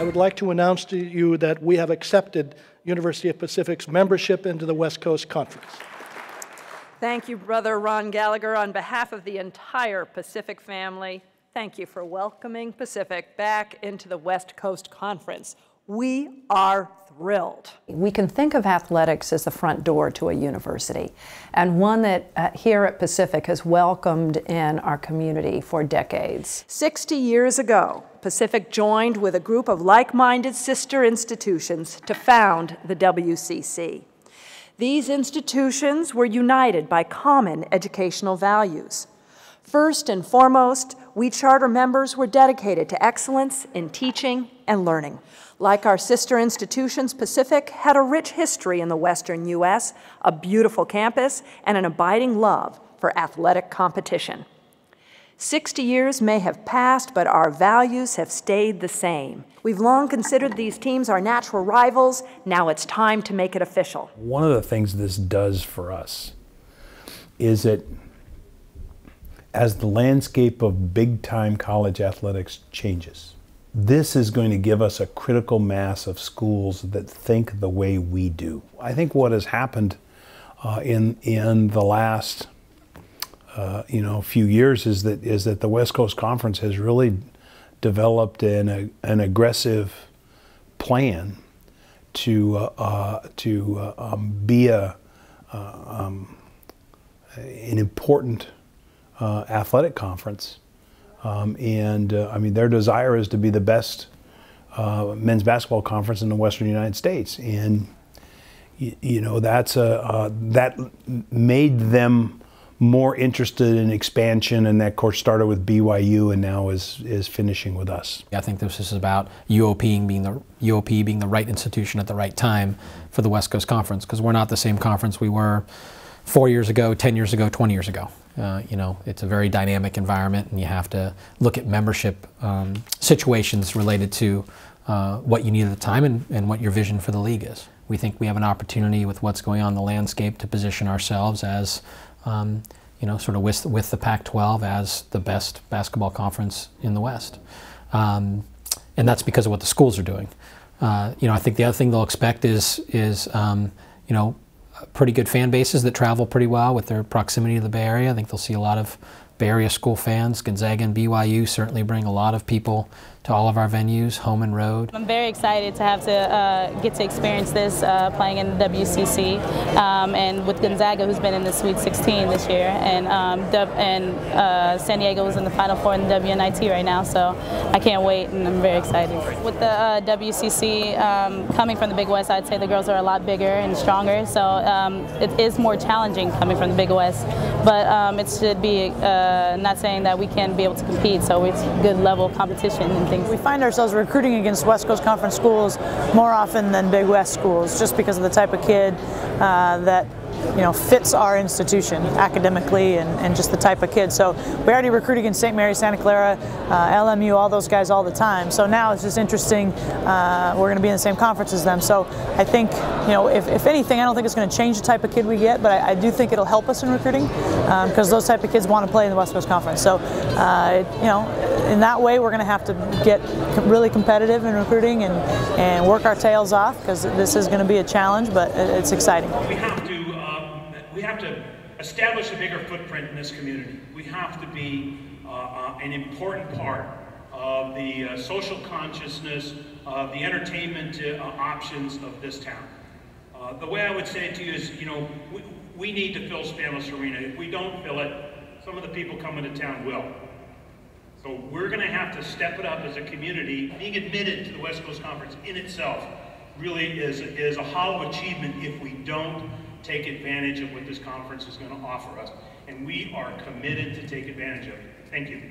I would like to announce to you that we have accepted University of Pacific's membership into the West Coast Conference. Thank you, Brother Ron Gallagher. On behalf of the entire Pacific family, thank you for welcoming Pacific back into the West Coast Conference. We are thrilled. We can think of athletics as the front door to a university, and one that here at Pacific has welcomed in our community for decades. 60 years ago, Pacific joined with a group of like-minded sister institutions to found the WCC. These institutions were united by common educational values. First and foremost, we charter members were dedicated to excellence in teaching and learning. Like our sister institutions, Pacific had a rich history in the Western U.S., a beautiful campus, and an abiding love for athletic competition. 60 years may have passed, but our values have stayed the same. We've long considered these teams our natural rivals. Now it's time to make it official. One of the things this does for us is that as the landscape of big-time college athletics changes, this is going to give us a critical mass of schools that think the way we do. I think what has happened in the last few years is that the West Coast Conference has really developed an aggressive plan to be an important athletic conference. I mean, their desire is to be the best men's basketball conference in the Western United States, and that made them more interested in expansion, and that of course started with BYU and now is finishing with us. I think this is about UOP being the right institution at the right time for the West Coast Conference, because we're not the same conference we were 4 years ago, 10 years ago, 20 years ago. It's a very dynamic environment, and you have to look at membership situations related to what you need at the time and what your vision for the league is. We think we have an opportunity with what's going on in the landscape to position ourselves as, sort of with the Pac-12 as the best basketball conference in the West. And that's because of what the schools are doing. I think the other thing they'll expect is pretty good fan bases that travel pretty well with their proximity to the Bay Area. I think they'll see a lot of Bay Area school fans. Gonzaga and BYU certainly bring a lot of people to all of our venues, home and road. I'm very excited to have to get to experience this playing in the WCC, and with Gonzaga, who's been in the Sweet 16 this year, and San Diego is in the Final Four in the WNIT right now, so I can't wait, and I'm very excited. With the WCC coming from the Big West, I'd say the girls are a lot bigger and stronger, so it is more challenging coming from the Big West, but it should be not saying that we can't be able to compete, so it's good level competition and things. We find ourselves recruiting against West Coast Conference schools more often than Big West schools, just because of the type of kid that fits our institution academically and just the type of kid. So we already recruit against St. Mary, Santa Clara, LMU, all those guys all the time. So now it's just interesting. We're going to be in the same conference as them. So I think, if anything, I don't think it's going to change the type of kid we get, but I do think it'll help us in recruiting because those type of kids want to play in the West Coast Conference. So, in that way, we're going to have to get really competitive in recruiting and work our tails off, because this is going to be a challenge, but it's exciting. We have to establish a bigger footprint in this community. We have to be an important part of the social consciousness, of the entertainment options of this town. The way I would say it to you is, we need to fill Spanos Arena. If we don't fill it, some of the people coming to town will. So we're going to have to step it up as a community. Being admitted to the West Coast Conference in itself really is a hollow achievement if we don't take advantage of what this conference is going to offer us. And we are committed to take advantage of it. Thank you.